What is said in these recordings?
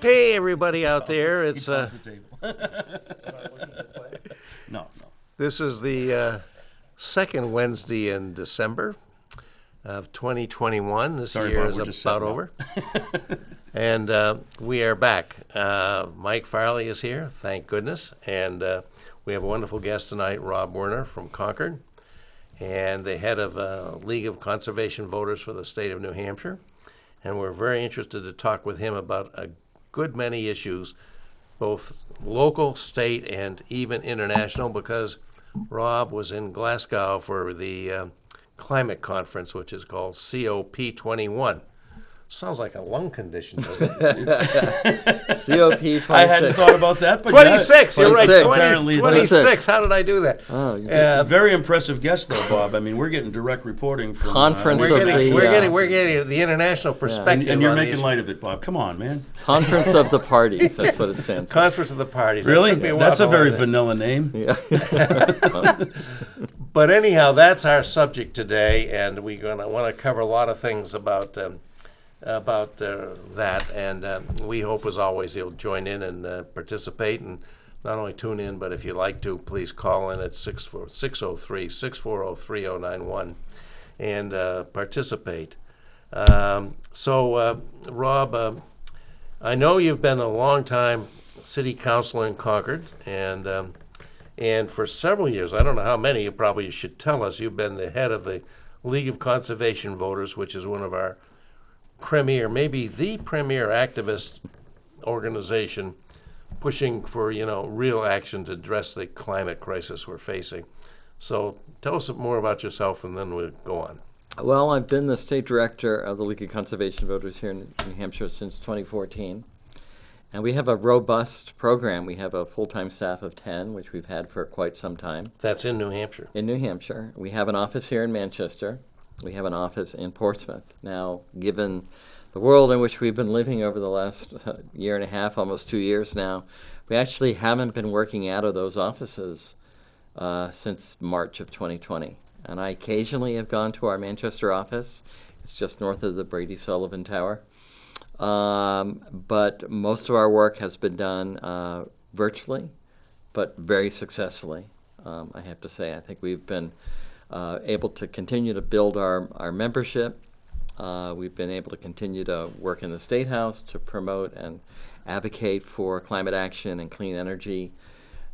Hey, everybody out there. He It's paused the table. No. This is the second Wednesday in December of 2021. This Sorry, year Bob, is we're just about setting over. And we are back. Mike Farley is here, thank goodness. And we have a wonderful guest tonight, Rob Werner from Concord, and the head of League of Conservation Voters for the state of New Hampshire. And we're very interested to talk with him about a good many issues, both local, state, and even international, because Rob was in Glasgow for the climate conference, which is called COP21. Sounds like a lung condition, doesn't it? COP26. I hadn't thought about that, but 26, you're right, 26. 20, Apparently 26. How did I do that? Oh, you Very impressive guest, though, Bob. I mean, we're getting direct reporting from Conference We're of getting, the, we're getting the international perspective. and you're on the making issue. light of it, Bob. Come on, man. Conference of the Parties. That's what it stands for. Conference of the Parties. That Really? took me while That's a to very learn that. vanilla name. Yeah. But anyhow, that's our subject today, and we're going to want to cover a lot of things about that. And we hope, as always, you'll join in and participate, and not only tune in, but if you like to, please call in at 603-640-3091 and participate. Rob, I know you've been a long time city councilor in Concord, and for several years, I don't know how many, you probably should tell us, you've been the head of the League of Conservation Voters, which is one of our premier, maybe the premier activist organization pushing for, real action to address the climate crisis we're facing. So tell us more about yourself, and then we'll go on. Well, I've been the state director of the League of Conservation Voters here in New Hampshire since 2014. And we have a robust program. We have a full-time staff of 10, which we've had for quite some time. That's in New Hampshire. In New Hampshire. We have an office here in Manchester. We have an office in Portsmouth. Now, given the world in which we've been living over the last year and a half, almost 2 years now, we actually haven't been working out of those offices since March of 2020. And I occasionally have gone to our Manchester office. It's just north of the Brady Sullivan Tower. But most of our work has been done virtually, but very successfully, I have to say. I think we've been able to continue to build our membership. We've been able to continue to work in the State House to promote and advocate for climate action and clean energy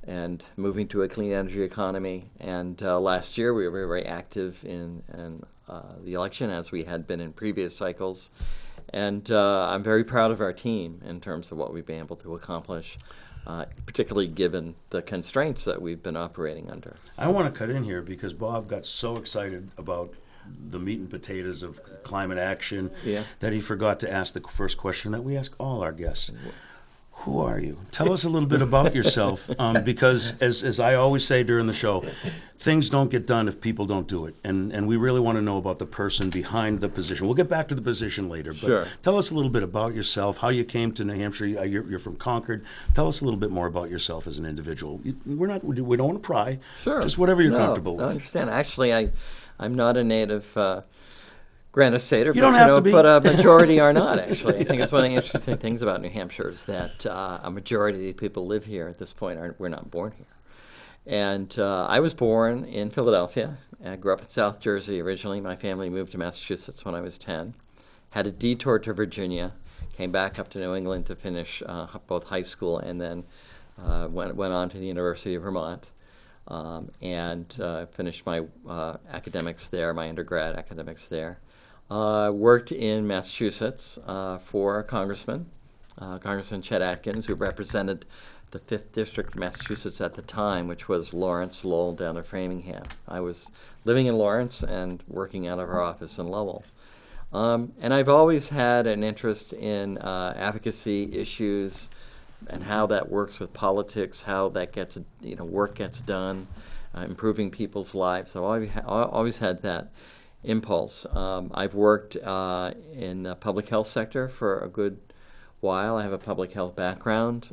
and moving to a clean energy economy. And last year we were very active in the election, as we had been in previous cycles. And I'm very proud of our team in terms of what we've been able to accomplish, particularly given the constraints that we've been operating under. I want to cut in here because Bob got so excited about the meat and potatoes of climate action that he forgot to ask the first question that we ask all our guests. Who are you? Tell us a little bit about yourself, because as I always say during the show, things don't get done if people don't do it. And we really want to know about the person behind the position. We'll get back to the position later, but Sure. Tell us a little bit about yourself, how you came to New Hampshire. You're from Concord. Tell us a little bit more about yourself as an individual. We don't want to pry. Sure. Just whatever you're No, comfortable I with. understand. Actually, I'm not a native Granite Stater, You don't have to be. but a majority are not, actually. I think it's one of the interesting things about New Hampshire is that a majority of the people live here at this point. We're not born here. And I was born in Philadelphia. I grew up in South Jersey originally. My family moved to Massachusetts when I was 10. Had a detour to Virginia. Came back up to New England to finish both high school and then went on to the University of Vermont. And finished my academics there, my undergrad academics there. Worked in Massachusetts for a congressman, Congressman Chet Atkins, who represented the 5th District of Massachusetts at the time, which was Lawrence, Lowell, down to Framingham. I was living in Lawrence and working out of our office in Lowell. And I've always had an interest in advocacy issues and how that works with politics, how that gets, work gets done, improving people's lives. So I've always had that impulse. I've worked in the public health sector for a good while. I have a public health background.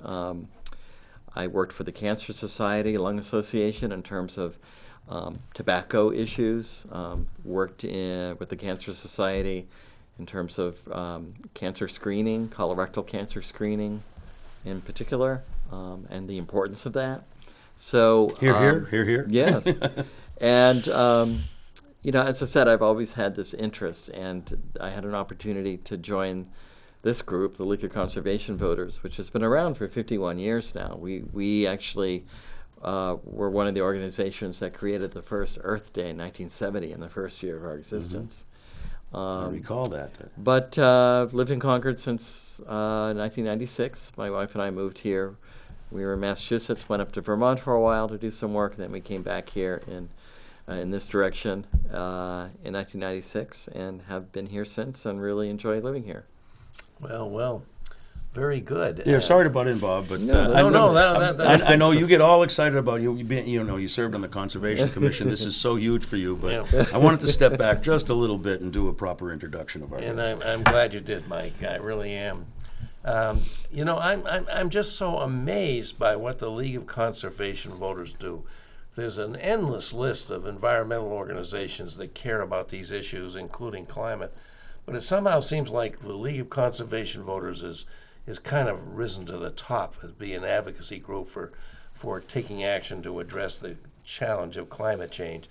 I worked for the Cancer Society, Lung Association in terms of tobacco issues. Worked with the Cancer Society in terms of cancer screening, colorectal cancer screening in particular, and the importance of that. So Here. Yes, and as I said, I've always had this interest, and I had an opportunity to join this group, the League of Conservation Voters, which has been around for 51 years now. We actually were one of the organizations that created the first Earth Day in 1970, in the first year of our existence. I recall that. But lived in Concord since 1996. My wife and I moved here. We were in Massachusetts, went up to Vermont for a while to do some work, then we came back here in this direction in 1996, and have been here since, and really enjoy living here. Well, very good. Yeah, sorry to butt in, Bob, but I know you get all excited about you served on the Conservation Commission. This is so huge for you, but I wanted to step back just a little bit and do a proper introduction of our And guest. I'm glad you did, Mike. I really am. I'm just so amazed by what the League of Conservation Voters do. There's an endless list of environmental organizations that care about these issues, including climate. But it somehow seems like the League of Conservation Voters is kind of risen to the top as being an advocacy group for taking action to address the challenge of climate change.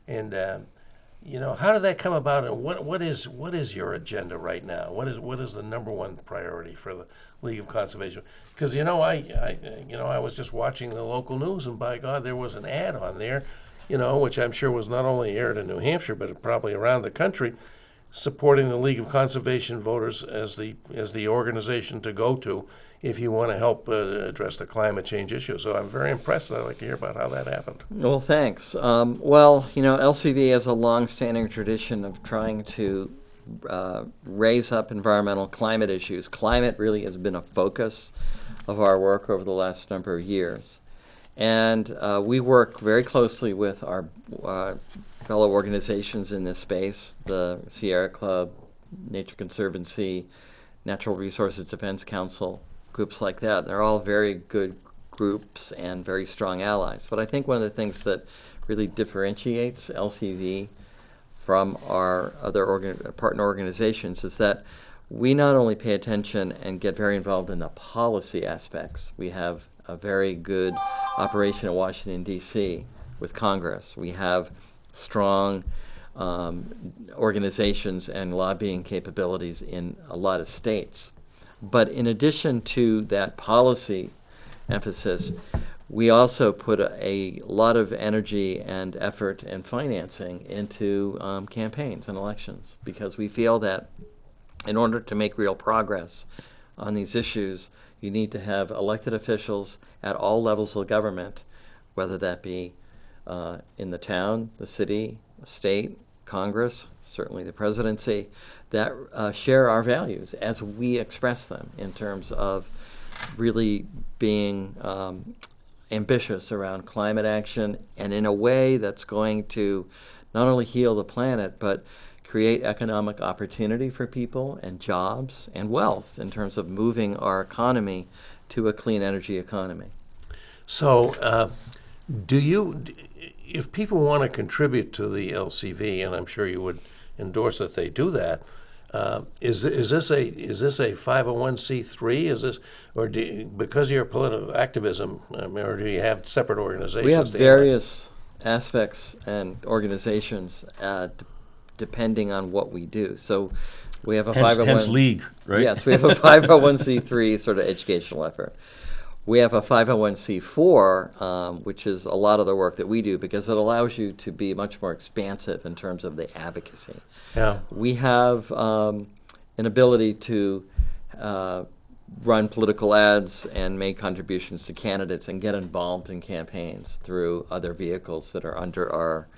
And how did that come about, and what is your agenda right now? What is the number one priority for the League of Conservation? Because I was just watching the local news, and by God, there was an ad on there, which I'm sure was not only aired in New Hampshire but probably around the country, supporting the League of Conservation Voters as the organization to go to if you want to help address the climate change issue. So I'm very impressed. I'd like to hear about how that happened. Well, thanks. LCV has a long-standing tradition of trying to raise up environmental climate issues. Climate really has been a focus of our work over the last number of years. And we work very closely with our fellow organizations in this space, the Sierra Club, Nature Conservancy, Natural Resources Defense Council, groups like that. They're all very good groups and very strong allies. But I think one of the things that really differentiates LCV from our other partner organizations is that we not only pay attention and get very involved in the policy aspects. We have a very good operation in Washington, D.C. with Congress. We have strong organizations and lobbying capabilities in a lot of states. But in addition to that policy emphasis, we also put a lot of energy and effort and financing into campaigns and elections, because we feel that in order to make real progress on these issues, you need to have elected officials at all levels of government, whether that be in the town, the city, the state, Congress, certainly the presidency, that share our values as we express them in terms of really being ambitious around climate action, and in a way that's going to not only heal the planet, but create economic opportunity for people and jobs and wealth in terms of moving our economy to a clean energy economy. So if people want to contribute to the LCV, and I'm sure you would endorse that they do that, is this a 501c3? Is this, or because of your political activism, or do you have separate organizations? We have various aspects and organizations depending on what we do. So we have a 501. Hence league, right? Yes, we have a 501c3 sort of educational effort. We have a 501c4, which is a lot of the work that we do, because it allows you to be much more expansive in terms of the advocacy. Yeah. We have an ability to run political ads and make contributions to candidates and get involved in campaigns through other vehicles that are under our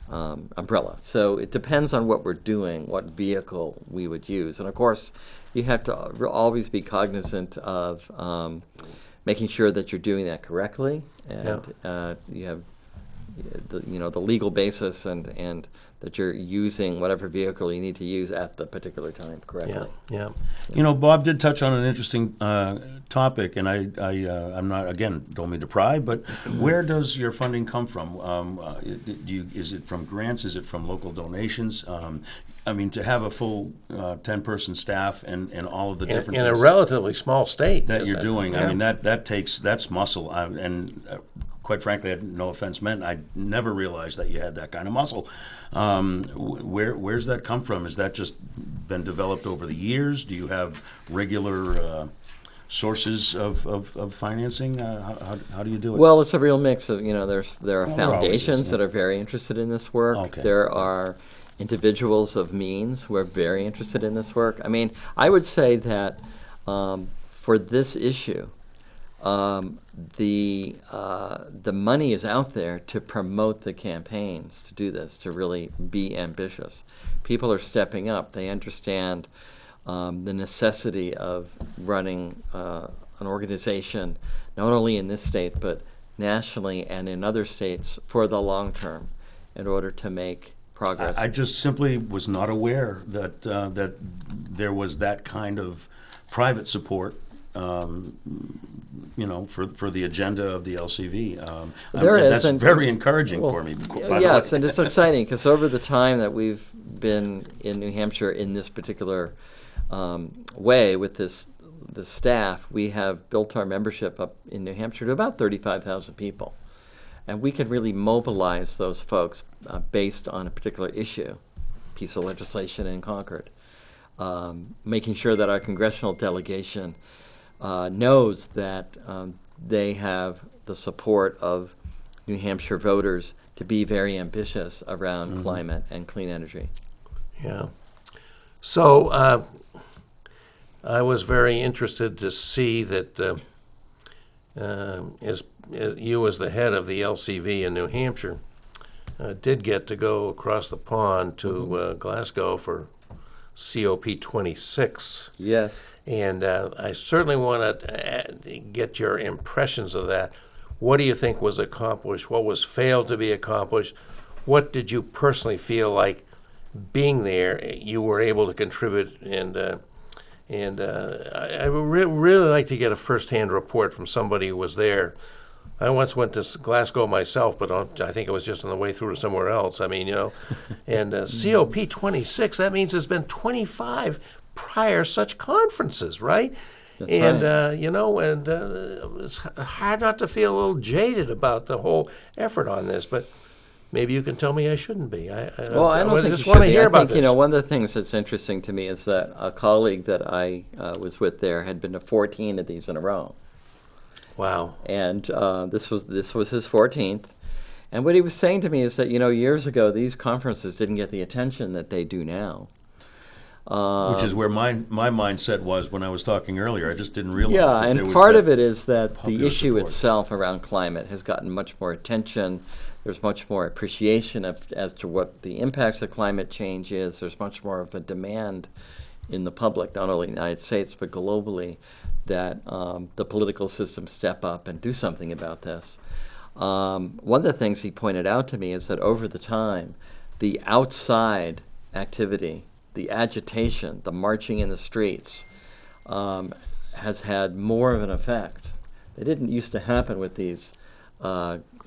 umbrella. So it depends on what we're doing, what vehicle we would use. And of course, you have to always be cognizant of making sure that you're doing that correctly, and you have the legal basis, and that you're using whatever vehicle you need to use at the particular time correctly. Yeah. Bob did touch on an interesting topic, and I'm not, again, don't mean to pry, but where does your funding come from? Is it from grants? Is it from local donations? I mean, to have a full 10-person staff and all of the different In a things relatively small state. that isn't you're it? doing, Yeah. I mean, that's muscle. Quite frankly, I had no offense meant. I never realized that you had that kind of muscle. Where's that come from? Has that just been developed over the years? Do you have regular sources of financing? How do you do it? Well, it's a real mix of, there are Well, there always is, foundations yeah. that are very interested in this work. Okay. There are individuals of means who are very interested in this work. I mean, I would say that for this issue, the money is out there to promote the campaigns to do this, to really be ambitious. People are stepping up. They understand the necessity of running an organization, not only in this state, but nationally and in other states for the long term in order to make progress. I just simply was not aware that that there was that kind of private support, for the agenda of the LCV. There is, that's and- very encouraging Well, for me. Yes, and it's exciting because over the time that we've been in New Hampshire in this particular way with this staff, we have built our membership up in New Hampshire to about 35,000 people. And we can really mobilize those folks based on a particular issue, piece of legislation in Concord, making sure that our congressional delegation knows that they have the support of New Hampshire voters to be very ambitious around climate and clean energy. Yeah. So I was very interested to see that as you, as the head of the LCV in New Hampshire, did get to go across the pond to Glasgow for COP26. Yes. And I certainly want to get your impressions of that. What do you think was accomplished? What was failed to be accomplished? What did you personally feel like being there you were able to contribute? And I would really like to get a first-hand report from somebody who was there. I once went to Glasgow myself, but I think it was just on the way through to somewhere else. I mean, and COP26, that means there's been 25 prior such conferences, right? That's and right. It's hard not to feel a little jaded about the whole effort on this, but maybe you can tell me I shouldn't be. Well, I don't think just you want should to be. hear I about think, this. one of the things that's interesting to me is that a colleague that I was with there had been to 14 of these in a row. Wow. And this was his 14th. And what he was saying to me is that, years ago, these conferences didn't get the attention that they do now. Which is where my mindset was when I was talking earlier. I just didn't realize. Yeah, that and there was part that of it is that the popular issue support. itself around climate has gotten much more attention. There's much more appreciation as to what the impacts of climate change is. There's much more of a demand in the public, not only in the United States, but globally, that the political system step up and do something about this. One of the things he pointed out to me is that over the time, the outside activity, the agitation, the marching in the streets, has had more of an effect. It didn't used to happen with these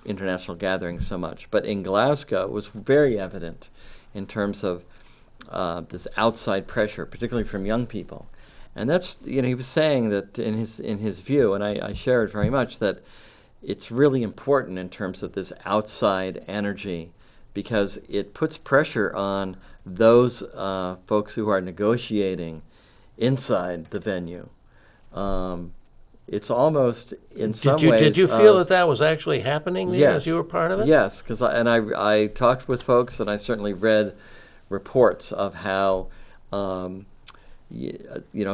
international gatherings so much, but in Glasgow it was very evident in terms of this outside pressure, particularly from young people. And that's, he was saying that in his view, and I share it very much, that it's really important in terms of this outside energy because it puts pressure on those folks who are negotiating inside the venue. It's almost in some ways. Did you feel that was actually happening there as you were part of it? Yes, because I talked with folks and I certainly read reports of how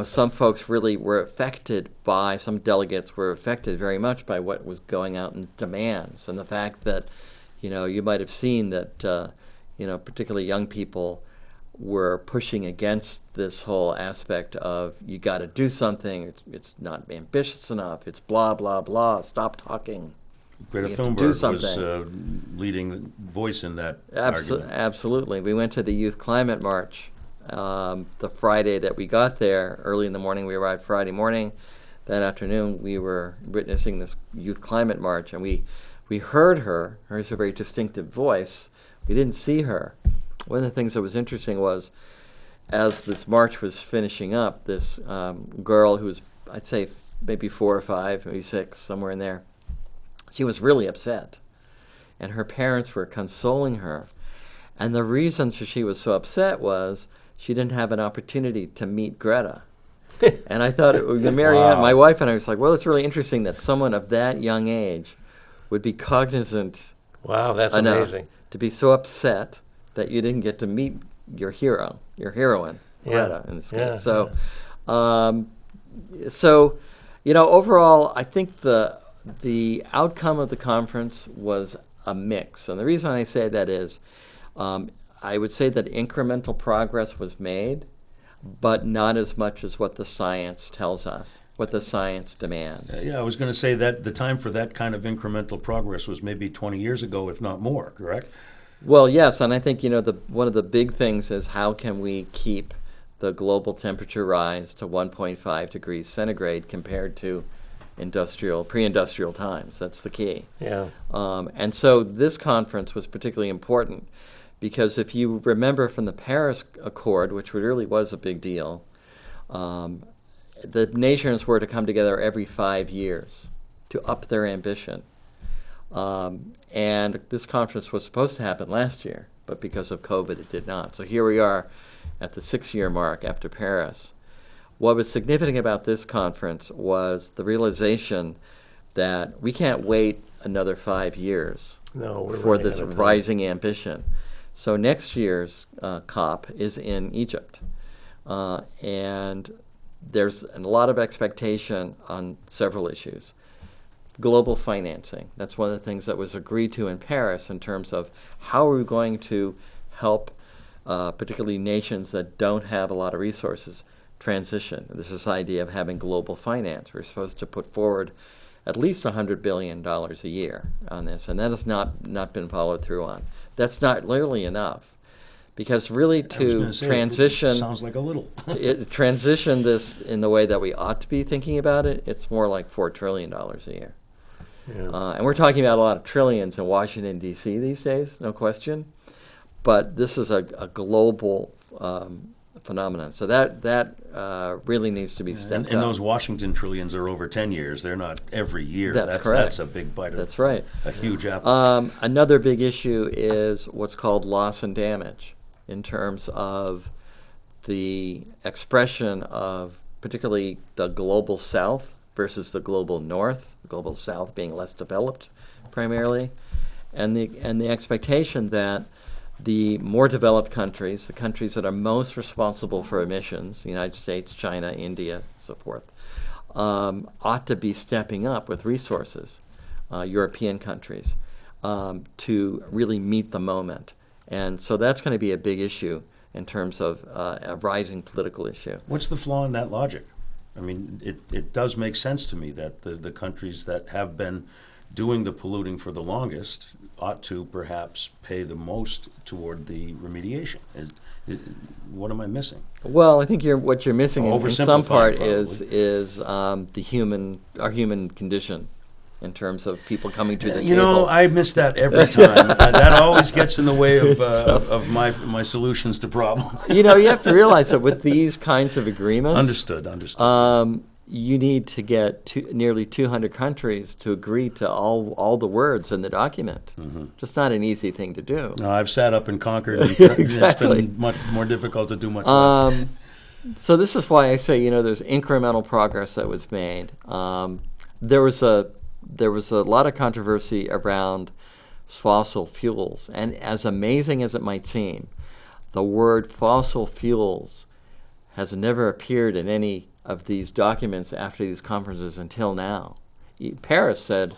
some folks really were affected by, some delegates were affected very much by what was going out in demands and the fact that, you might have seen that, particularly young people were pushing against this whole aspect of you got to do something, it's not ambitious enough, it's blah, blah, blah, stop talking. Greta You have to Thunberg do was something. leading voice in that argument. Absolutely. We went to the Youth Climate March the Friday that we got there. Early in the morning, we arrived Friday morning. That afternoon, we were witnessing this Youth Climate March, and we heard her. Hers a very distinctive voice. We didn't see her. one of the things that was interesting was, as this march was finishing up, this girl who was, I'd say, maybe 4 or 5, maybe 6, somewhere in there, she was really upset. And her parents were consoling her. And the reason she was so upset was she didn't have an opportunity to meet Greta. And I thought, Marianne, my wife and I was like, well, it's really interesting that someone of that young age would be cognizant Wow, that's enough amazing. to be so upset that you didn't get to meet your hero, your heroine, Greta, in this case. So, overall, I think the outcome of the conference was a mix. And the reason I say that is, I would say that incremental progress was made, but not as much as what the science tells us, what the science demands. Yeah, I was going to say that the time for that kind of incremental progress was maybe 20 years ago, if not more, correct? Well, yes, and I think, one of the big things is how can we keep the global temperature rise to 1.5 degrees centigrade compared to pre-industrial times. That's the key. Yeah. And so this conference was particularly important because if you remember from the Paris Accord, which really was a big deal, the nations were to come together every 5 years to up their ambition. And this conference was supposed to happen last year, but because of COVID, it did not. So here we are at the 6-year mark after Paris. What was significant about this conference was the realization that we can't wait another 5 years for this rising ambition. So next year's COP is in Egypt. And there's a lot of expectation on several issues. Global financing, that's one of the things that was agreed to in Paris in terms of how are we going to help particularly nations that don't have a lot of resources transition. There's this idea of having global finance. We're supposed to put forward at least $100 billion a year on this, and that has not been followed through on. That's not nearly enough, because really to transition sounds like a little. transition this in the way that we ought to be thinking about it, it's more like $4 trillion a year. Yeah. And we're talking about a lot of trillions in Washington, D.C. these days, no question. But this is a global phenomenon. So that really needs to be stepped up. And those Washington trillions are over 10 years. They're not every year. That's correct. That's a big bite of That's right. a huge apple. Another big issue is what's called loss and damage in terms of the expression of particularly the global south versus the global north, the global south being less developed primarily, and the expectation that the more developed countries, the countries that are most responsible for emissions, the United States, China, India, so forth, ought to be stepping up with resources, European countries, to really meet the moment. And so that's going to be a big issue in terms of a rising political issue. What's the flaw in that logic? I mean, it does make sense to me that the countries that have been doing the polluting for the longest ought to perhaps pay the most toward the remediation. What am I missing? Well, I think what you're missing in some part Oversimplifying, is our human condition in terms of people coming to the table. You know, I miss that every time. That always gets in the way of my solutions to problems. You know, you have to realize that with these kinds of agreements, Understood. you need to get nearly 200 countries to agree to all the words in the document. Mm-hmm. Just not an easy thing to do. No, I've sat up in Concord, and Exactly. It's been much more difficult to do much less. So this is why I say, there's incremental progress that was made. There was a lot of controversy around fossil fuels, and as amazing as it might seem, the word fossil fuels has never appeared in any of these documents after these conferences until now. Paris said,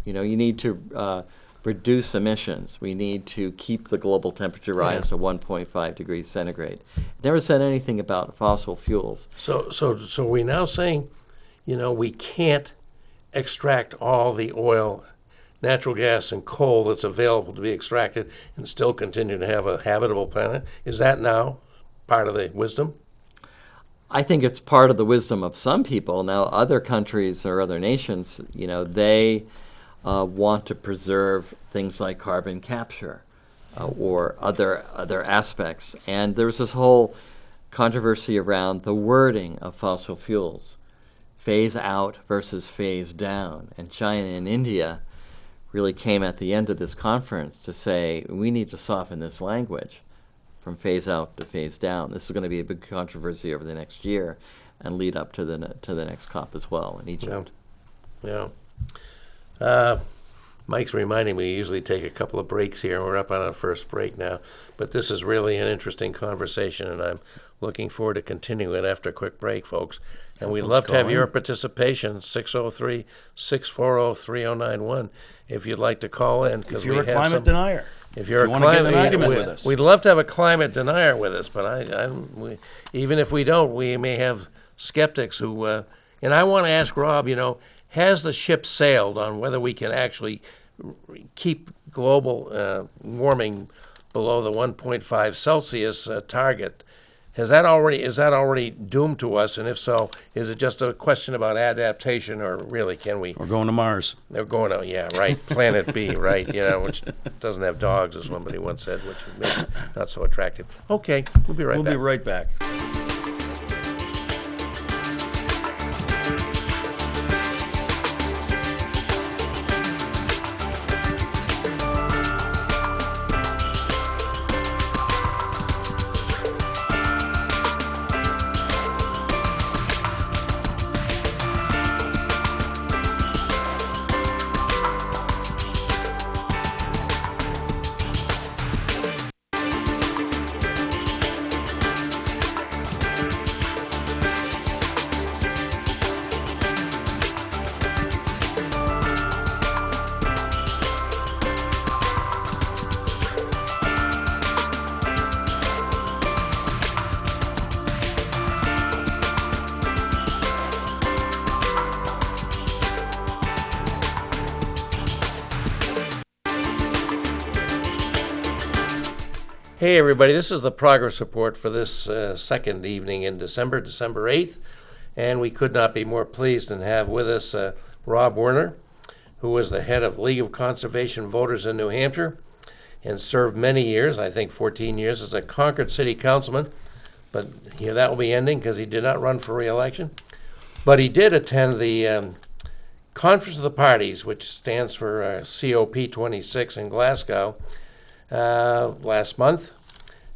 you need to reduce emissions. We need to keep the global temperature rise to 1.5 degrees centigrade. It never said anything about fossil fuels. So we now saying, we can't extract all the oil, natural gas, and coal that's available to be extracted and still continue to have a habitable planet? Is that now part of the wisdom? I think it's part of the wisdom of some people. Now, other countries or other nations, they want to preserve things like carbon capture. or other aspects. And there was this whole controversy around the wording of fossil fuels, phase out versus phase down. And China and India really came at the end of this conference to say, we need to soften this language from phase out to phase down. This is going to be a big controversy over the next year and lead up to the next COP as well in Egypt. Yeah. Mike's reminding me we usually take a couple of breaks here. We're up on our first break now. But this is really an interesting conversation, and I'm looking forward to continuing it after a quick break, folks. And we'd love to have your participation, 603-640-3091, if you'd like to call in. If you're a climate denier. If you're a want to get an climate, argument with us. we'd love to have a climate denier with us, but even if we don't, we may have skeptics who, and I want to ask Rob, has the ship sailed on whether we can actually keep global warming below the 1.5 Celsius target? Is that already doomed to us? And if so, is it just a question about adaptation, or really can we? We're going to Mars. They're going to, yeah, right, Planet B, right, which doesn't have dogs, as somebody once said, which makes it not so attractive. Okay, we'll be right back. We'll be right back. Hey everybody, this is the progress report for this second evening in December 8th, and we could not be more pleased than have with us Rob Werner, who was the head of League of Conservation Voters in New Hampshire and served many years, I think 14 years, as a Concord City Councilman, but that will be ending because he did not run for re-election. But he did attend the Conference of the Parties, which stands for COP26 in Glasgow, last month,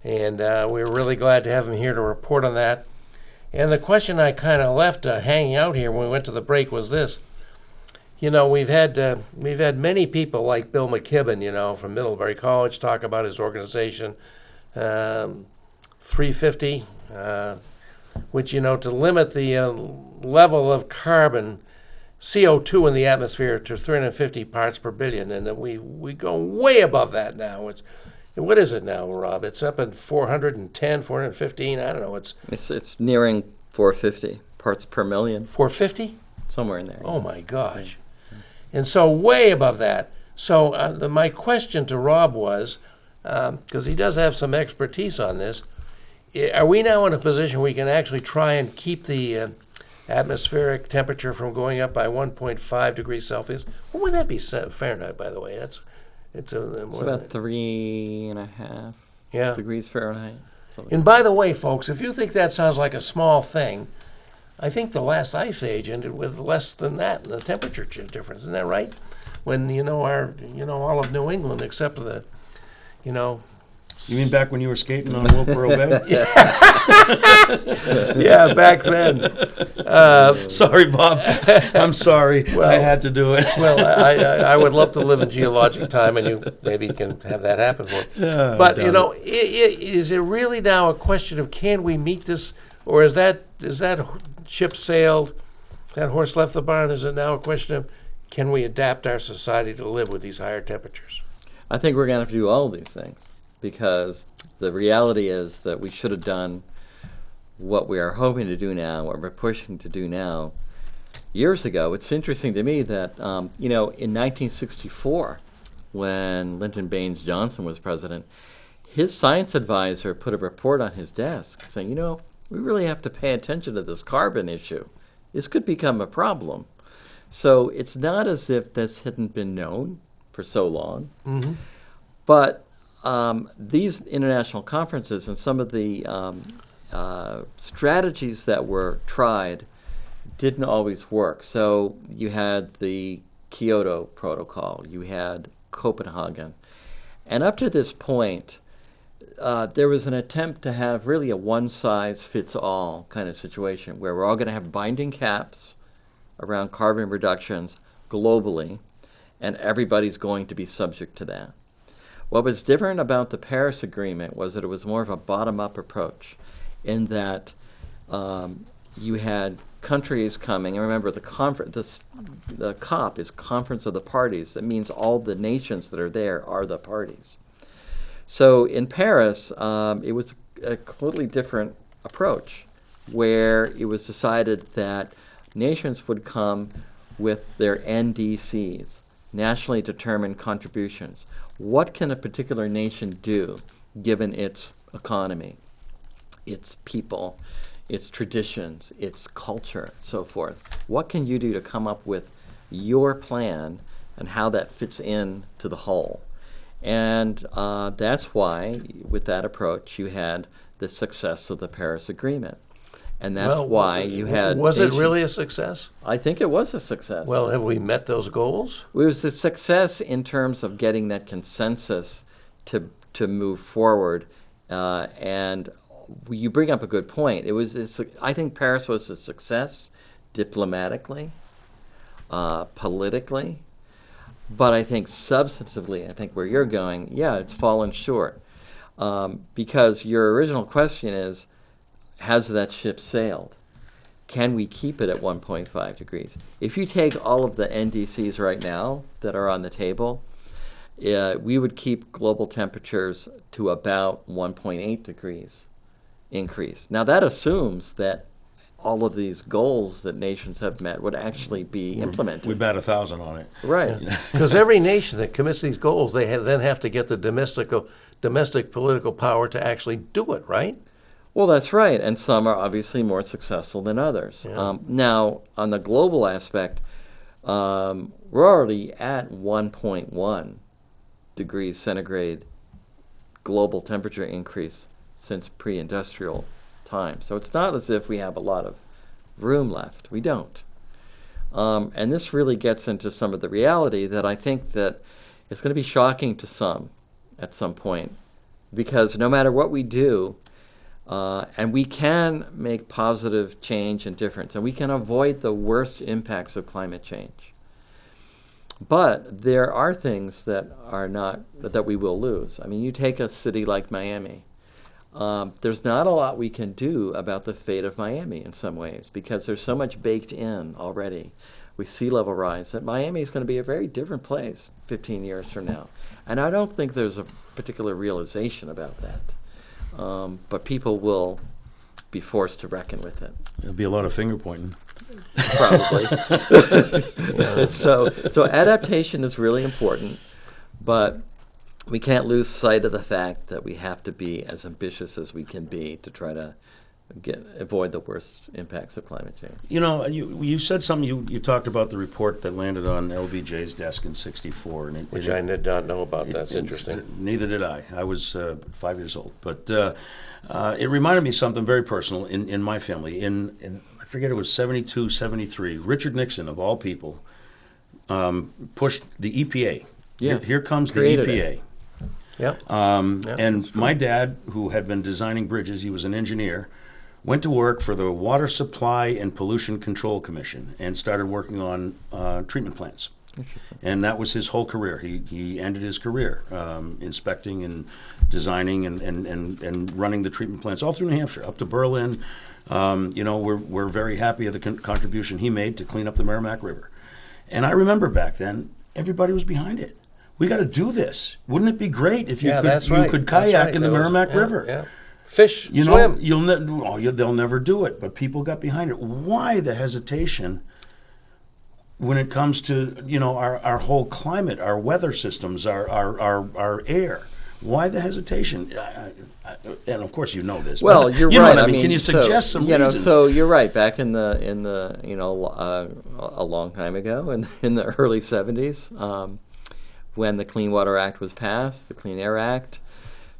and we were really glad to have him here to report on that. And the question I kind of left hanging out here when we went to the break was this: we've had many people like Bill McKibben, from Middlebury College, talk about his organization, 350, which to limit the level of carbon. CO2 in the atmosphere to 350 parts per billion, and we go way above that now. What is it now, Rob? It's up at 410, 415. I don't know. It's nearing 450 parts per million. 450? Somewhere in there. Oh my gosh! And so way above that. So my question to Rob was, because he does have some expertise on this, are we now in a position where we can actually try and keep the atmospheric temperature from going up by 1.5 degrees Celsius? What would that be Fahrenheit, by the way? It's about 3.5 degrees Fahrenheit. And by the way, folks, if you think that sounds like a small thing, I think the last ice age ended with less than that in the temperature difference. Isn't that right? When all of New England except the You mean back when you were skating on Wilbur Bay? Yeah, back then. Sorry, Bob. I'm sorry. Well, I had to do it. Well, I would love to live in geologic time, and you maybe can have that happen for me. But is it really now a question of can we meet this, or is that ship sailed, that horse left the barn? Is it now a question of can we adapt our society to live with these higher temperatures? I think we're going to have to do all of these things, because the reality is that we should have done what we are hoping to do now, what we're pushing to do now, years ago. It's interesting to me that, in 1964, when Lyndon Baines Johnson was president, his science advisor put a report on his desk saying, we really have to pay attention to this carbon issue. This could become a problem. So it's not as if this hadn't been known for so long. Mm-hmm. But these international conferences and some of the strategies that were tried didn't always work. So you had the Kyoto Protocol, you had Copenhagen, and up to this point, there was an attempt to have really a one-size-fits-all kind of situation where we're all going to have binding caps around carbon reductions globally, and everybody's going to be subject to that. What was different about the Paris Agreement was that it was more of a bottom-up approach in that you had countries coming, and remember the COP is Conference of the Parties. That means all the nations that are there are the parties. So in Paris, it was a completely different approach, where it was decided that nations would come with their NDCs, nationally determined contributions. What can a particular nation do given its economy, its people, its traditions, its culture, so forth? What can you do to come up with your plan and how that fits in to the whole? And that's why, with that approach, you had the success of the Paris Agreement. And that's why you had... Was it really a success? I think it was a success. Well, have we met those goals? It was a success in terms of getting that consensus to move forward. And you bring up a good point. I think Paris was a success diplomatically, politically, but I think substantively, I think where you're going, yeah, it's fallen short. Because your original question is, has that ship sailed? Can we keep it at 1.5 degrees? If you take all of the NDCs right now that are on the table, we would keep global temperatures to about 1.8 degrees increase. Now that assumes that all of these goals that nations have met would actually be implemented. We bat 1,000 on it. Right. Because every nation that commits these goals, they then have to get the domestic political power to actually do it, right? Well, that's right, and some are obviously more successful than others. Yeah. Now, on the global aspect, we're already at 1.1 degrees centigrade global temperature increase since pre-industrial time. So it's not as if we have a lot of room left. We don't. And this really gets into some of the reality that I think that it's going to be shocking to some at some point, because no matter what we do, and we can make positive change and difference, and we can avoid the worst impacts of climate change. But there are things that we will lose. I mean, you take a city like Miami. There's not a lot we can do about the fate of Miami in some ways, because there's so much baked in already with sea level rise that Miami is going to be a very different place 15 years from now. And I don't think there's a particular realization about that. But people will be forced to reckon with it. There'll be a lot of finger pointing. Probably. So adaptation is really important, but we can't lose sight of the fact that we have to be as ambitious as we can be to try to avoid the worst impacts of climate change. You know, you said something, you talked about the report that landed on LBJ's desk in '64. Which I did not know about. That's interesting. Neither did I. I was 5 years old. But it reminded me of something very personal in my family. In I forget, it was 72, 73. Richard Nixon, of all people, pushed the EPA. Yes. Here comes the Created EPA. it. Yeah. And my dad, who had been designing bridges, he was an engineer, went to work for the Water Supply and Pollution Control Commission and started working on treatment plants. And that was his whole career. He ended his career inspecting and designing and running the treatment plants all through New Hampshire, up to Berlin. We're very happy of the contribution he made to clean up the Merrimack River. And I remember back then, everybody was behind it. We got to do this. Wouldn't it be great if you could kayak in the Merrimack River? Yeah. Fish, swim. They'll never do it, but people got behind it. Why the hesitation when it comes to our whole climate, our weather systems, our air? Why the hesitation? And of course you know this. Well, you're right. I mean, can you suggest some reasons? So you're right. Back in the a long time ago, in the early '70s, when the Clean Water Act was passed, the Clean Air Act.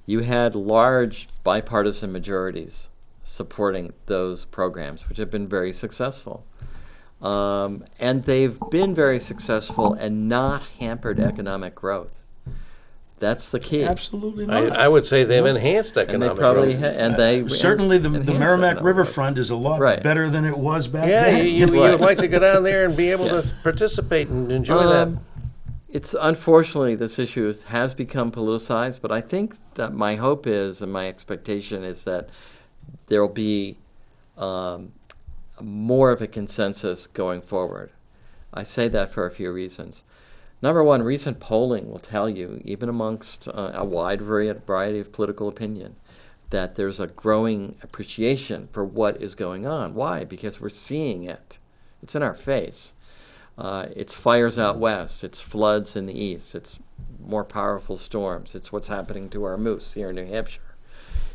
you had large bipartisan majorities supporting those programs, which have been very successful. And they've been very successful and not hampered economic growth. That's the key. Absolutely not. I would say they've enhanced And they economic probably growth. Certainly, the enhanced Merrimack economic growth. Riverfront is a lot Right. better than it was back Yeah, then. you Right. would like to go down there and be able Yes. to participate and enjoy that. It's unfortunately this issue has become politicized, but I think that my hope is and my expectation is that there will be more of a consensus going forward. I say that for a few reasons. Number one, recent polling will tell you, even amongst a wide variety of political opinion, that there's a growing appreciation for what is going on. Why? Because we're seeing it. It's in our face. It's fires out west. It's floods in the east. It's more powerful storms. It's what's happening to our moose here in New Hampshire.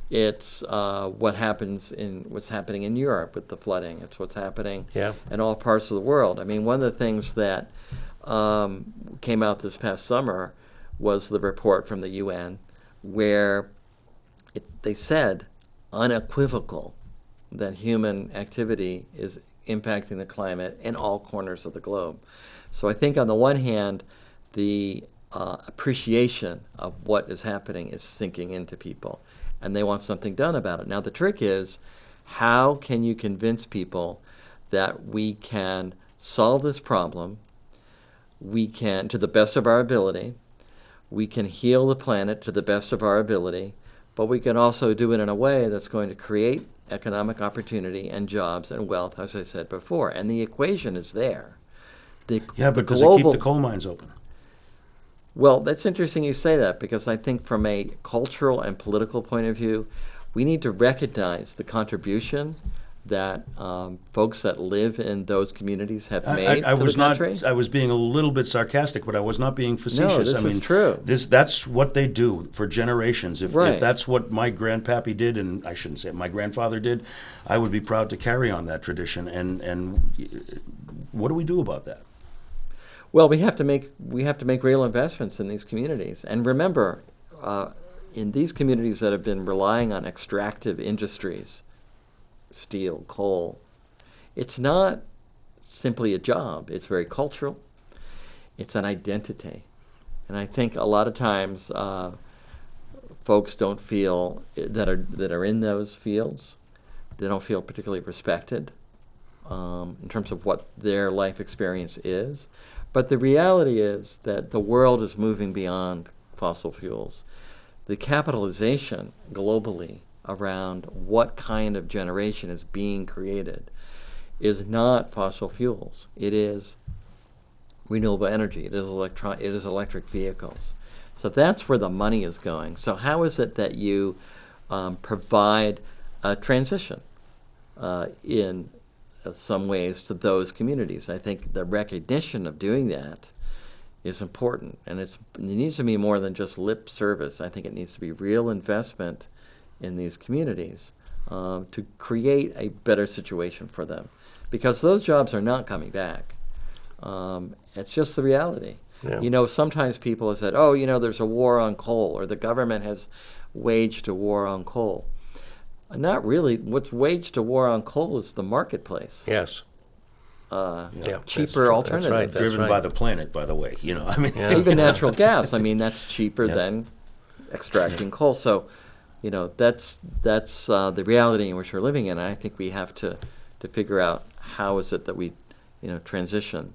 It's what's happening in Europe with the flooding. It's what's happening in all parts of the world. I mean, one of the things that came out this past summer was the report from the UN where they said unequivocal that human activity is impacting the climate in all corners of the globe. So I think on the one hand, the appreciation of what is happening is sinking into people, and they want something done about it. Now the trick is, how can you convince people that we can solve this problem, we can, to the best of our ability, we can heal the planet to the best of our ability, but we can also do it in a way that's going to create economic opportunity and jobs and wealth, as I said before. And the equation is there. But does it keep the coal mines open? Well, that's interesting you say that, because I think from a cultural and political point of view, we need to recognize the contribution that folks that live in those communities have made to the country. I was being a little bit sarcastic, but I was not being facetious. No, this is true. That's what they do for generations. If Right. that's what my grandpappy did, and I shouldn't say my grandfather did, I would be proud to carry on that tradition. And what do we do about that? Well, we have to make real investments in these communities. And remember, in these communities that have been relying on extractive industries, steel, coal, it's not simply a job. It's very cultural. It's an identity. And I think a lot of times folks don't feel that are in those fields, they don't feel particularly respected in terms of what their life experience is. But the reality is that the world is moving beyond fossil fuels. The capitalization globally around what kind of generation is being created is not fossil fuels. It is renewable energy. It is electric vehicles. So that's where the money is going. So how is it that you provide a transition in some ways to those communities? I think the recognition of doing that is important, and it needs to be more than just lip service. I think it needs to be real investment in these communities to create a better situation for them, because those jobs are not coming back. It's just the reality. Yeah. You know, sometimes people have said, oh, you know, there's a war on coal, or the government has waged a war on coal. Not really. What's waged a war on coal is the marketplace. Yes. Cheaper alternatives. That's right. Driven by the planet, by the way. You know, I mean, Even natural gas. I mean, that's cheaper than extracting coal. So, you know, that's the reality in which we're living in. And I think we have to figure out how is it that we, transition.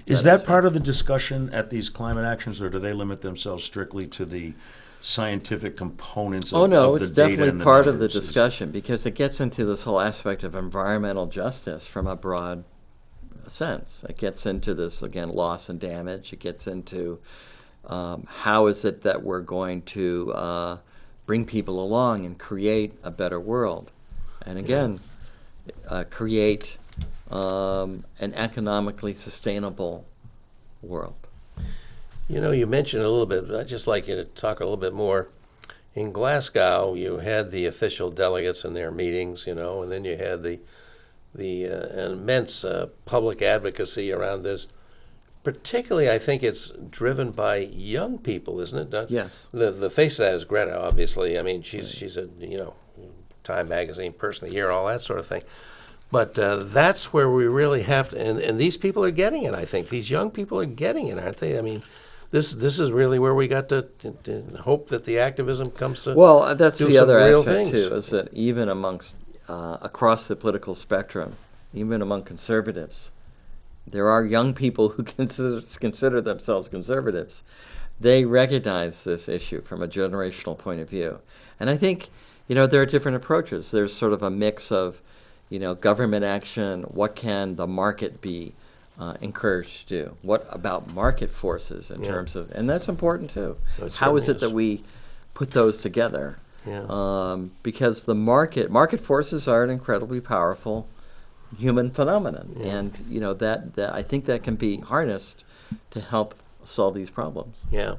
Is that part of the discussion at these climate actions, or do they limit themselves strictly to the scientific components of, oh no, of the it's data definitely and the part of the numbers? discussion, because it gets into this whole aspect of environmental justice from a broad sense. It gets into this, again, loss and damage. It gets into how is it that we're going to bring people along and create a better world, and again, create an economically sustainable world. You know, you mentioned a little bit, I'd just like you to talk a little bit more. In Glasgow, you had the official delegates in their meetings, and then you had the immense public advocacy around this particularly, I think it's driven by young people, isn't it? Yes. The face of that is Greta, obviously. I mean, she's a Time Magazine Person of the Year, all that sort of thing. But that's where we really have to, and these people are getting it. I think these young people are getting it, aren't they? I mean, this is really where we got to hope that the activism comes to. Well, that's do the some other real aspect things. too, is that even amongst across the political spectrum, even among conservatives, there are young people who consider themselves conservatives. They recognize this issue from a generational point of view, and I think there are different approaches. There's sort of a mix of government action. What can the market be encouraged to do? What about market forces in terms of, and that's important too. How is it that we put those together? Yeah. Because the market forces are an incredibly powerful human phenomenon, and that I think that can be harnessed to help solve these problems. Yeah.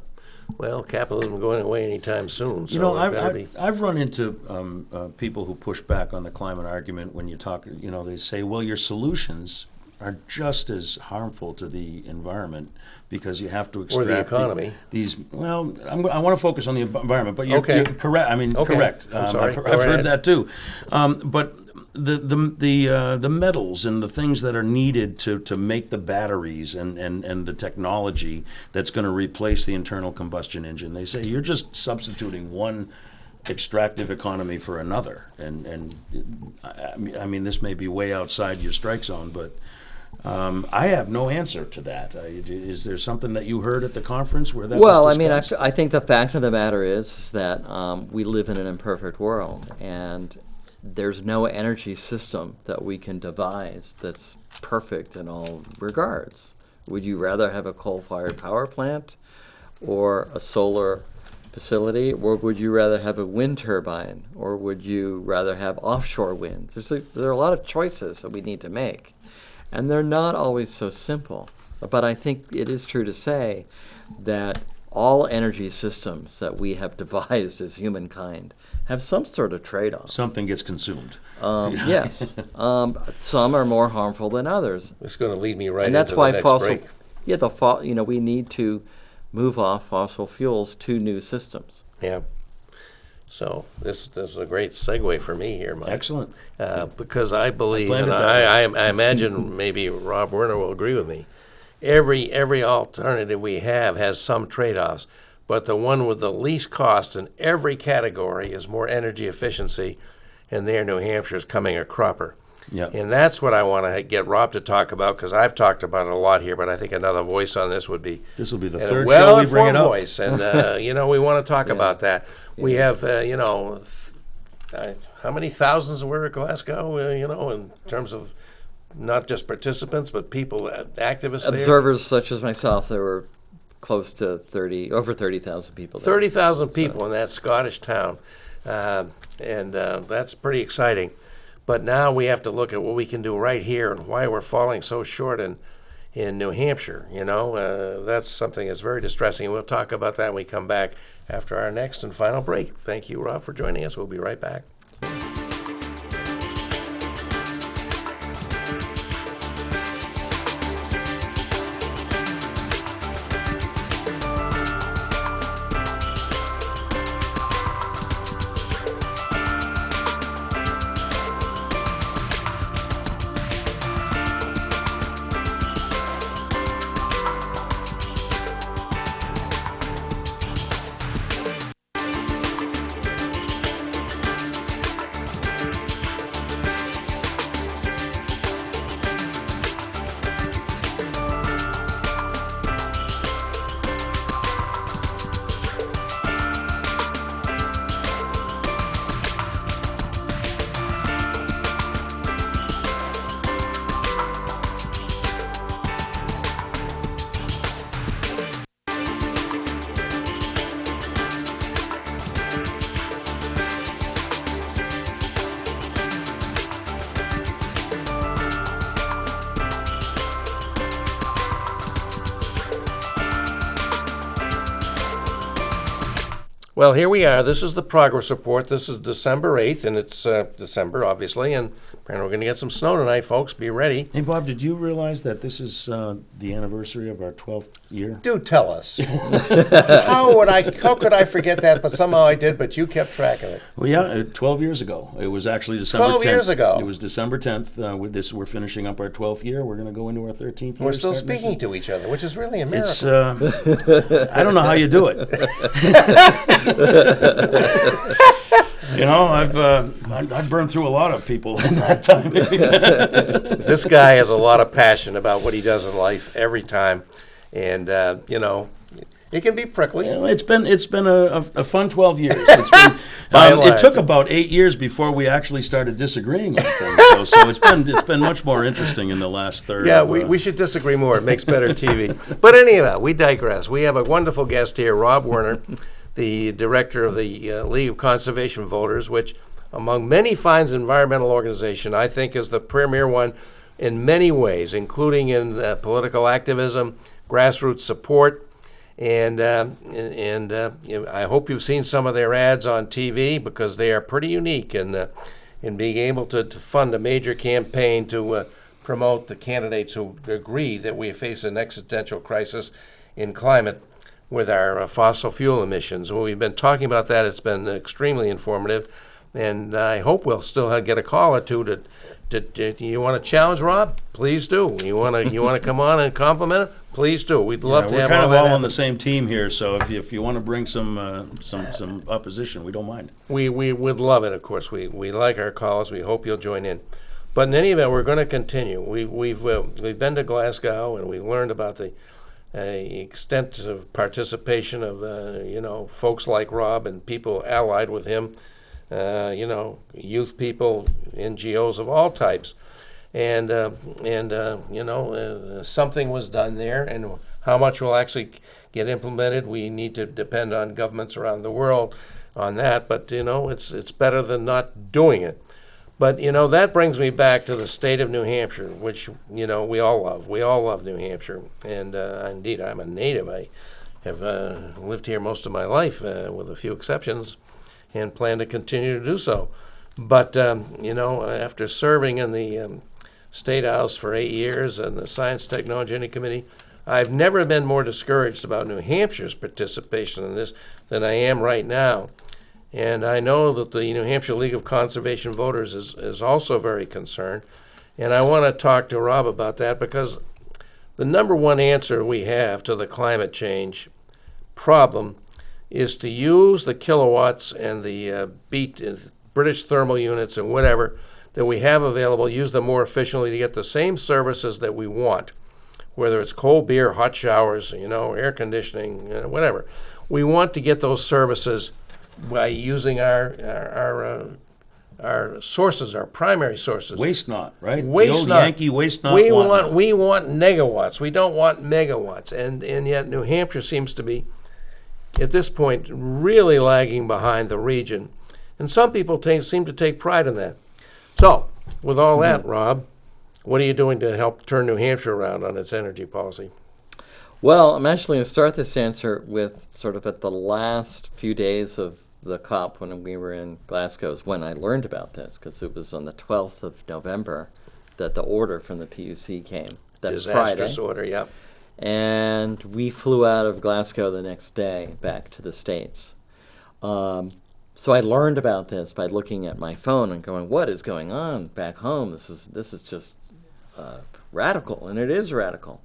Well, capitalism isn't going away anytime soon. So I've run into people who push back on the climate argument when you talk. They say, well, your solutions are just as harmful to the environment because you have to extract or the economy. I want to focus on the environment, but you're correct. I mean, correct. I'm sorry. I've heard that too. But the metals and the things that are needed to make the batteries and the technology that's going to replace the internal combustion engine, they say you're just substituting one extractive economy for another. And I mean, this may be way outside your strike zone, but I have no answer to that. Is there something that you heard at the conference where that was discussed? I think the fact of the matter is that we live in an imperfect world, and there's no energy system that we can devise that's perfect in all regards. Would you rather have a coal-fired power plant or a solar facility, or would you rather have a wind turbine, or would you rather have offshore wind? There are a lot of choices that we need to make, and they're not always so simple. But I think it is true to say that all energy systems that we have devised as humankind have some sort of trade-off. Something gets consumed. Yes. Some are more harmful than others. It's going to lead me right And that's into why the next break. we need to move off fossil fuels to new systems. Yeah. So this is a great segue for me here, Mike. Excellent. Because I believe, planned and it that I imagine maybe Rob Werner will agree with me, every alternative we have has some trade-offs, but the one with the least cost in every category is more energy efficiency, and there New Hampshire is coming a cropper. Yep. And that's what I want to get Rob to talk about, because I've talked about it a lot here, but I think another voice on this would be... This will be the and third a show we bring it up. voice, and we want to talk about that. We have, how many thousands were at Glasgow, in terms of not just participants, but people, activists there? Observers such as myself, there were close to over 30,000 people there. 30,000 people in that Scottish town, and that's pretty exciting. But now we have to look at what we can do right here and why we're falling so short in New Hampshire. That's something that's very distressing. We'll talk about that when we come back after our next and final break. Thank you, Rob, for joining us. We'll be right back. Well, here we are. This is the progress report. This is December 8th, and it's December, obviously, and apparently we're going to get some snow tonight, folks. Be ready. Hey, Bob, did you realize that this is the anniversary of our 12th year? Do tell us. How could I forget that? But somehow I did, but you kept track of it. Well, yeah, 12 years ago. It was actually December 10th. 12 years ago. It was December 10th. With this, we're finishing up our 12th year. We're going to go into our 13th year. We're still speaking to each other, which is really a miracle. It's, I don't know how you do it. You know, I've burned through a lot of people in that time. This guy has a lot of passion about what he does in life every time, and you know, it can be prickly. You know, it's been a fun 12 years. It's been, it took about 8 years before we actually started disagreeing on things. So it's been much more interesting in the last third. Yeah, we should disagree more. It makes better TV. But anyhow, we digress. We have a wonderful guest here, Rob Werner, the director of the League of Conservation Voters, which, among many fine environmental organization, I think is the premier one in many ways, including in political activism, grassroots support, and I hope you've seen some of their ads on TV because they are pretty unique in being able to fund a major campaign to promote the candidates who agree that we face an existential crisis in climate with our fossil fuel emissions. Well, we've been talking about that. It's been extremely informative, and I hope we'll still get a call or two to you want to challenge Rob? Please do. You want to come on and compliment him? Please do. We'd love to have we're kind of that all happen. on the same team here, so if you want to bring some opposition, we don't mind. We would love it, of course. We like our calls. We hope you'll join in. But in any event, we're going to continue. We've been to Glasgow, and we learned about the extent of participation of folks like Rob and people allied with him, youth people, NGOs of all types, and something was done there, and how much will actually get implemented, we need to depend on governments around the world on that. But it's better than not doing it. But that brings me back to the state of New Hampshire, which we all love. We all love New Hampshire, and indeed, I'm a native. I have lived here most of my life, with a few exceptions, and plan to continue to do so. But after serving in the State House for 8 years and the Science Technology Committee, I've never been more discouraged about New Hampshire's participation in this than I am right now. And I know that the New Hampshire League of Conservation Voters is also very concerned. And I want to talk to Rob about that because the number one answer we have to the climate change problem is to use the kilowatts and the British thermal units and whatever that we have available, use them more efficiently to get the same services that we want, whether it's cold beer, hot showers, air conditioning, whatever. We want to get those services by using our sources, our primary sources. Waste not, right? Waste the old not. Yankee waste not. We want want negawatts. We don't want megawatts. And yet New Hampshire seems to be, at this point, really lagging behind the region. And some people seem to take pride in that. So, with all that, Rob, what are you doing to help turn New Hampshire around on its energy policy? Well, I'm actually going to start this answer with sort of at the last few days of the COP when we were in Glasgow is when I learned about this, because it was on the 12th of November that the order from the PUC came. That was Friday. Disastrous order, yep. And we flew out of Glasgow the next day back to the States. So I learned about this by looking at my phone and going, what is going on back home? This is just radical, and it is radical.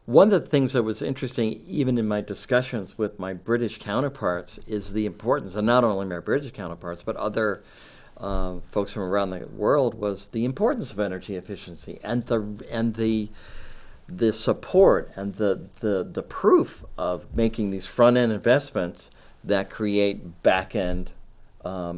One of the things that was interesting, even in my discussions with my British counterparts, is the importance, and not only my British counterparts, but other folks from around the world, was the importance of energy efficiency and the support and the proof of making these front-end investments that create back-end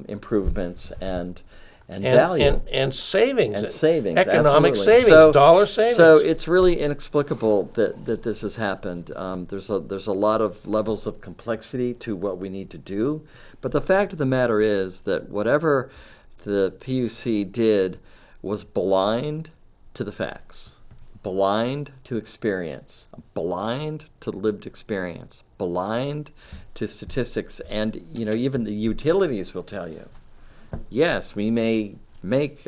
improvements and value and savings, absolutely. economic savings, dollar savings. So it's really inexplicable that this has happened. There's a lot of levels of complexity to what we need to do, but the fact of the matter is that whatever the PUC did was blind to the facts, blind to experience, blind to lived experience, blind to statistics, and even the utilities will tell you, yes, we may make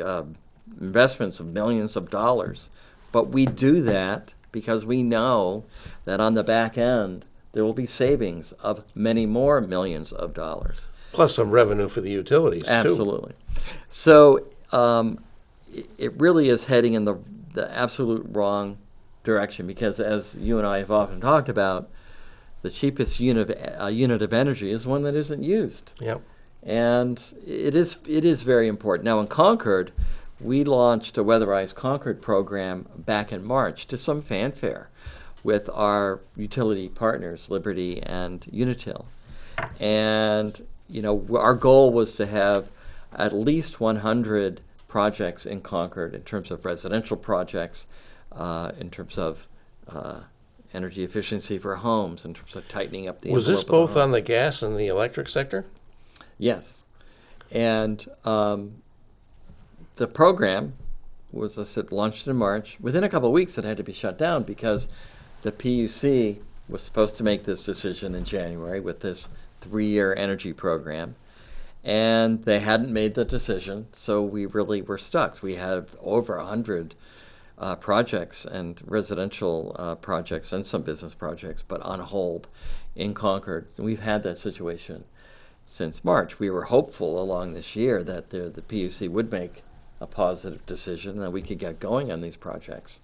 investments of millions of dollars, but we do that because we know that on the back end there will be savings of many more millions of dollars. Plus some revenue for the utilities, Absolutely. So it really is heading in the absolute wrong direction, because as you and I have often talked about, the cheapest unit of energy is one that isn't used. Yep. And it is very important. Now in Concord, we launched a Weatherize Concord program back in March to some fanfare with our utility partners, Liberty and Unitil. And our goal was to have at least 100 projects in Concord in terms of residential projects, in terms of energy efficiency for homes, in terms of tightening up the Was this envelope of both the home. on the gas and the electric sector? Yes. And the program was, as I said, launched in March. Within a couple of weeks, it had to be shut down because the PUC was supposed to make this decision in January with this 3-year energy program. And they hadn't made the decision, so we really were stuck. We had over 100 projects and residential projects and some business projects, but on hold in Concord. And we've had that situation since March. We were hopeful along this year that the PUC would make a positive decision and that we could get going on these projects.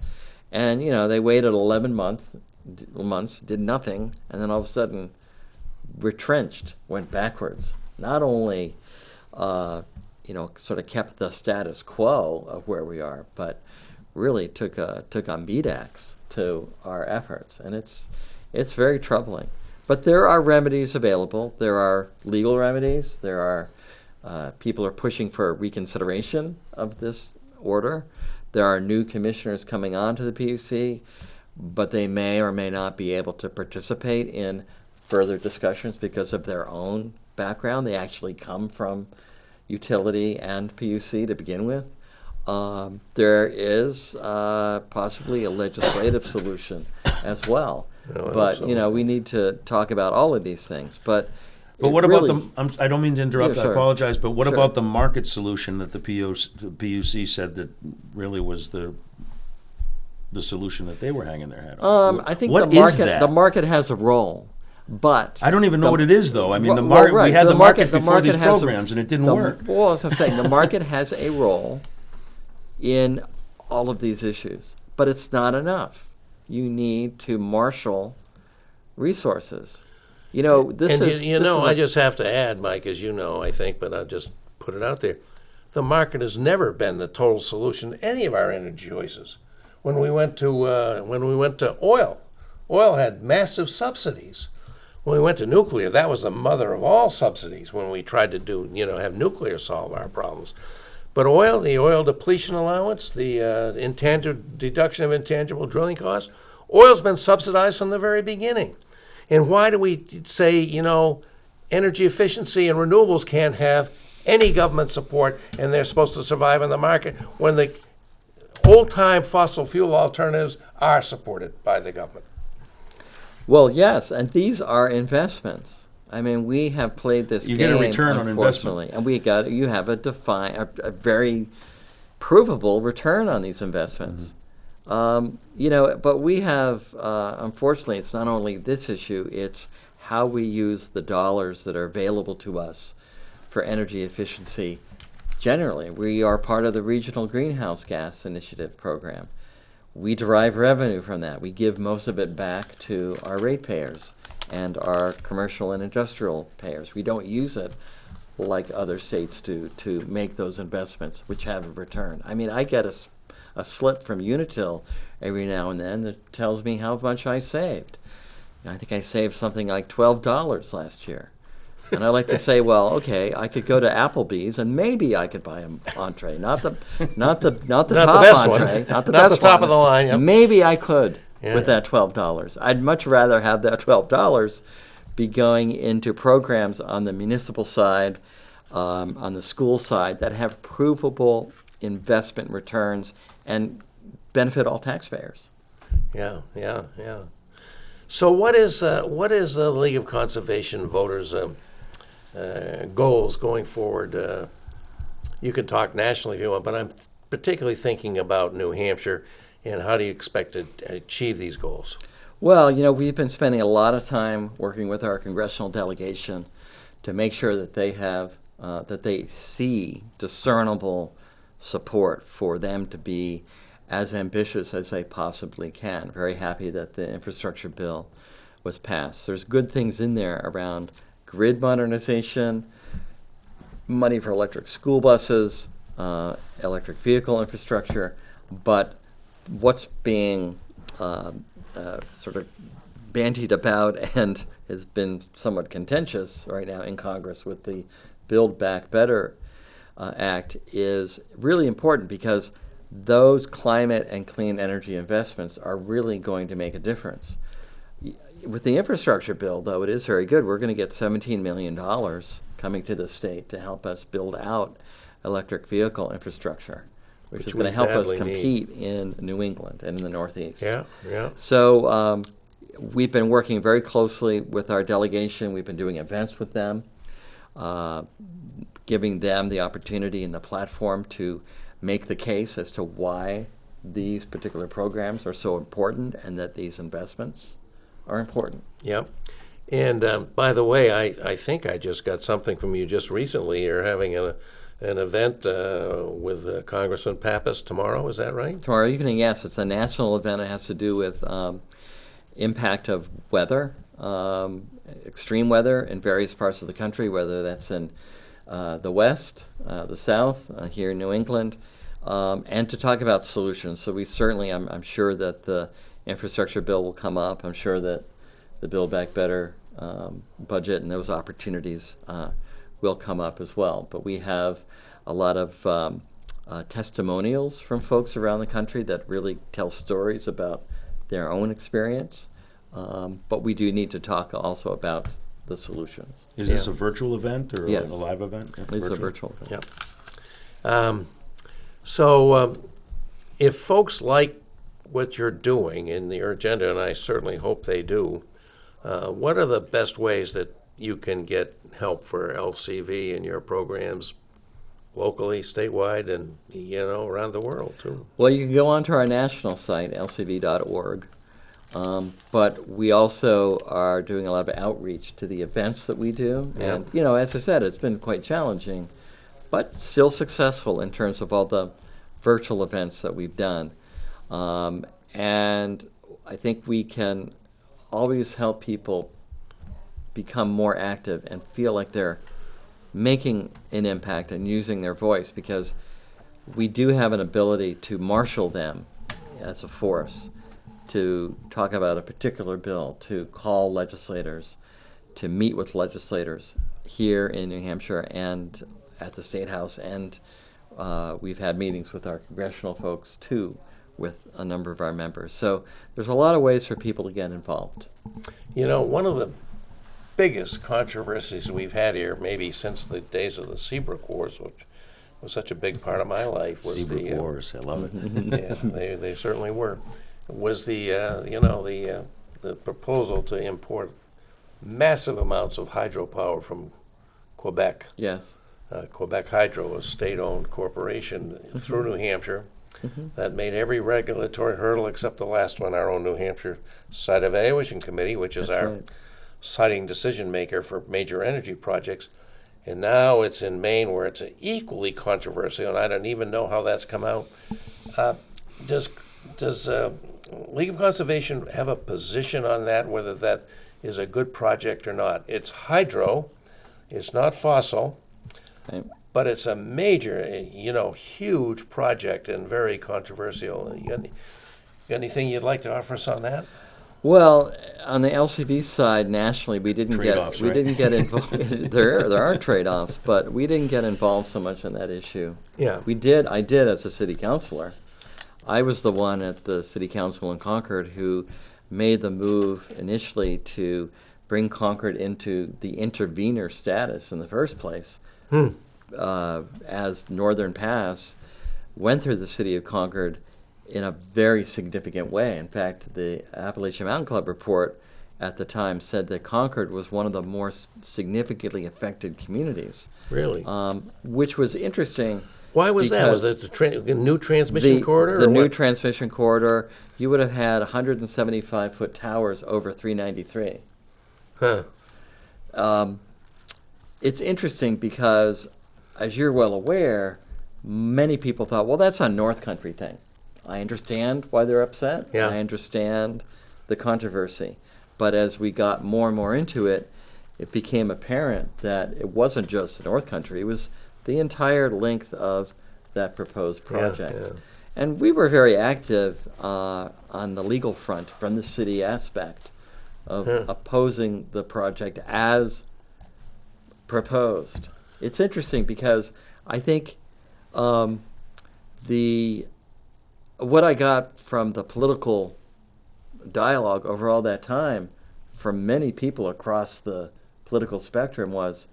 And they waited 11 months, did nothing, and then all of a sudden retrenched, went backwards. Not only sort of kept the status quo of where we are, but really took a meat axe to our efforts, and it's very troubling. But there are remedies available. There are legal remedies. There are people are pushing for reconsideration of this order. There are new commissioners coming on to the PUC, but they may or may not be able to participate in further discussions because of their own background. They actually come from utility and PUC to begin with. There is possibly a legislative solution as well. But we need to talk about all of these things. But what about I don't mean to interrupt. Yeah, sure. I apologize. But what Sure. about the market solution that the PUC said that really was the solution that they were hanging their hat on? I think what the market is that? the market has a role, but I don't even know what it is, though. I mean, right. we had the market before market these has a- programs, and it didn't work. Well, as I'm saying, the market has a role in all of these issues, but it's not enough. You need to marshal resources. I just have to add, Mike, as you know, I think, but I'll just put it out there. The market has never been the total solution to any of our energy choices. When we went to oil had massive subsidies. When we went to nuclear, that was the mother of all subsidies. When we tried to have nuclear solve our problems, but the oil depletion allowance, the deduction of intangible drilling costs, oil's been subsidized from the very beginning. And why do we say, energy efficiency and renewables can't have any government support and they're supposed to survive in the market when the old-time fossil fuel alternatives are supported by the government? Well, yes, and these are investments. I mean, we have played this game, get a return on unfortunately, and you have a very provable return on these investments. But we have, unfortunately, it's not only this issue, it's how we use the dollars that are available to us for energy efficiency generally. We are part of the Regional Greenhouse Gas Initiative program. We derive revenue from that. We give most of it back to our ratepayers and our commercial and industrial payers. We don't use it like other states do to make those investments, which have a return. I mean, I get a slip from Unitil every now and then that tells me how much I saved. I think I saved something like $12 last year. And I like to say, well, okay, I could go to Applebee's and maybe I could buy an entree, not the top best one. entree, not the Not best the top one. of the line, yep. Maybe I could Yeah. with that $12. I'd much rather have that $12 be going into programs on the municipal side, on the school side that have provable investment returns and benefit all taxpayers. Yeah, yeah, yeah. So what is the League of Conservation Voters' goals going forward? You can talk nationally if you want, but I'm particularly thinking about New Hampshire, and how do you expect to achieve these goals? Well, we've been spending a lot of time working with our congressional delegation to make sure that they see discernible support for them to be as ambitious as they possibly can. Very happy that the infrastructure bill was passed. There's good things in there around grid modernization, money for electric school buses, electric vehicle infrastructure, but what's being sort of bandied about and has been somewhat contentious right now in Congress with the Build Back Better Act is really important, because those climate and clean energy investments are really going to make a difference. With the infrastructure bill, though, it is very good. We're going to get $17 million coming to the state to help us build out electric vehicle infrastructure, which is going to help us compete in New England and in the Northeast. Yeah, yeah. So we've been working very closely with our delegation. We've been doing events with them, giving them the opportunity and the platform to make the case as to why these particular programs are so important and that these investments are important. Yep. And by the way, I think I just got something from you just recently. You're having an event with Congressman Pappas tomorrow. Is that right? Tomorrow evening, yes. It's a national event. It has to do with impact of weather, extreme weather in various parts of the country, whether that's in the West, the South, here in New England, and to talk about solutions. So we certainly, I'm sure that the infrastructure bill will come up. I'm sure that the Build Back Better budget and those opportunities will come up as well. But we have a lot of testimonials from folks around the country that really tell stories about their own experience. But we do need to talk also about the solutions. Is this a virtual event or Yes. a live event? Yeah, It's a virtual event. Yep. So if folks like what you're doing in your agenda, and I certainly hope they do, what are the best ways that you can get help for LCV and your programs locally, statewide, and around the world too? Well, you can go onto our national site, lcv.org. But we also are doing a lot of outreach to the events that we do. Yeah. And, as I said, it's been quite challenging, but still successful in terms of all the virtual events that we've done. And I think we can always help people become more active and feel like they're making an impact and using their voice, because we do have an ability to marshal them as a force, to talk about a particular bill, to call legislators, to meet with legislators here in New Hampshire and at the State House. And we've had meetings with our congressional folks, too, with a number of our members. So there's a lot of ways for people to get involved. One of the biggest controversies we've had here, maybe since the days of the Seabrook Wars, which was such a big part of my life, was Seabrook Wars. I love it. Yeah, they certainly were. Was the proposal to import massive amounts of hydropower from Quebec. Yes. Quebec Hydro, a state-owned corporation through New Hampshire, that made every regulatory hurdle except the last one, our own New Hampshire Site Evaluation Committee, which is That's our right. siting decision maker for major energy projects. And now it's in Maine, where it's equally controversial, and I don't even know how that's come out. Does League of Conservation have a position on that, whether that is a good project or not? It's hydro, it's not fossil, Right. but it's a major, huge project and very controversial. You got anything you'd like to offer us on that? Well, on the LCV side, nationally, we didn't Trade-offs, we right? didn't get involved. There are trade-offs, but we didn't get involved so much in that issue. Yeah. I did as a city councilor. I was the one at the city council in Concord who made the move initially to bring Concord into the intervenor status in the first place. As Northern Pass went through the city of Concord in a very significant way. In fact, the Appalachian Mountain Club report at the time said that Concord was one of the more significantly affected communities. Really? Which was interesting. Why was that? Was because it the new transmission corridor? The or new what? transmission corridor, you would have had 175-foot towers over 393. Huh. It's interesting because, as you're well aware, many people thought, well, that's a North Country thing. I understand why they're upset. Yeah. I understand the controversy. But as we got more and more into it, it became apparent that it wasn't just the North Country. It was the entire length of that proposed project. Yeah. And we were very active on the legal front from the city aspect of opposing the project as proposed. It's interesting because I think what I got from the political dialogue over all that time from many people across the political spectrum was,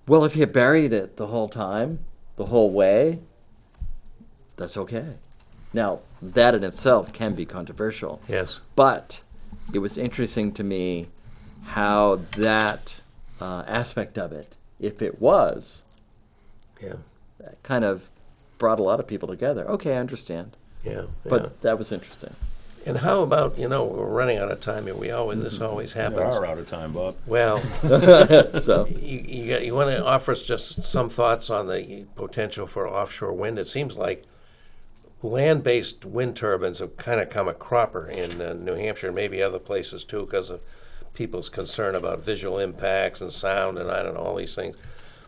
well, if you buried it the whole time, the whole way, that's okay. Now, that in itself can be controversial. Yes. But it was interesting to me how that aspect of it, if it was, Yeah. kind of brought a lot of people together. Okay, I understand. Yeah. But that was interesting. And how about, we're running out of time here. This always We happens. are out of time, Bob. Well, So, you want to offer us just some thoughts on the potential for offshore wind? It seems like land-based wind turbines have kind of come a cropper in New Hampshire and maybe other places too because of people's concern about visual impacts and sound and I don't know, all these things.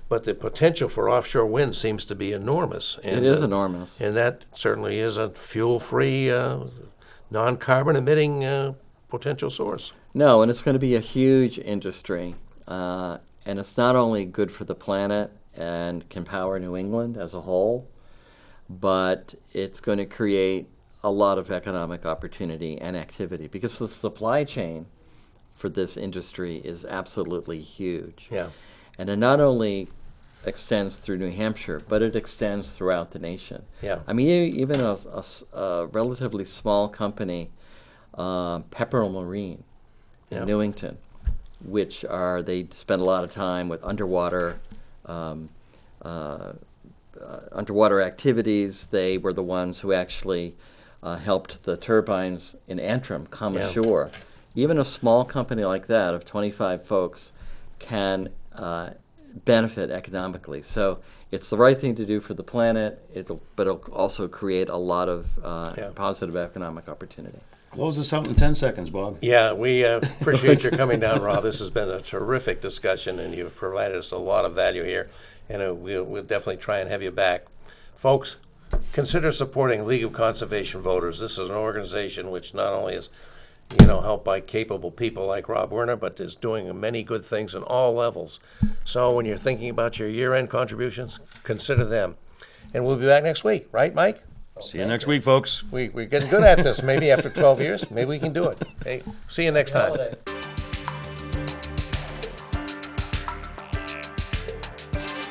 But the potential for offshore wind seems to be enormous. And, it is enormous. And that certainly is a fuel-free, non-carbon emitting potential source. No, and it's going to be a huge industry. And it's not only good for the planet and can power New England as a whole, but it's going to create a lot of economic opportunity and activity because the supply chain for this industry is absolutely huge. Yeah. And it not only extends through New Hampshire, but it extends throughout the nation. Yeah. I mean, even a relatively small company, Pepperell Marine in Yeah. Newington, they spend a lot of time with underwater activities. They were the ones who actually helped the turbines in Antrim come Yeah. ashore. Even a small company like that of 25 folks can benefit economically. So it's the right thing to do for the planet, but it'll also create a lot of positive economic opportunity. Close this out in 10 seconds, Bob. Yeah, we appreciate your coming down, Rob. This has been a terrific discussion, and you've provided us a lot of value here, and we'll definitely try and have you back. Folks, consider supporting League of Conservation Voters. This is an organization which not only is helped by capable people like Rob Werner, but is doing many good things in all levels. So when you're thinking about your year-end contributions, consider them. And we'll be back next week, right, Mike? See you next week, folks. We're getting good at this. Maybe after 12 years, maybe we can do it. Hey, see you next time. Holidays.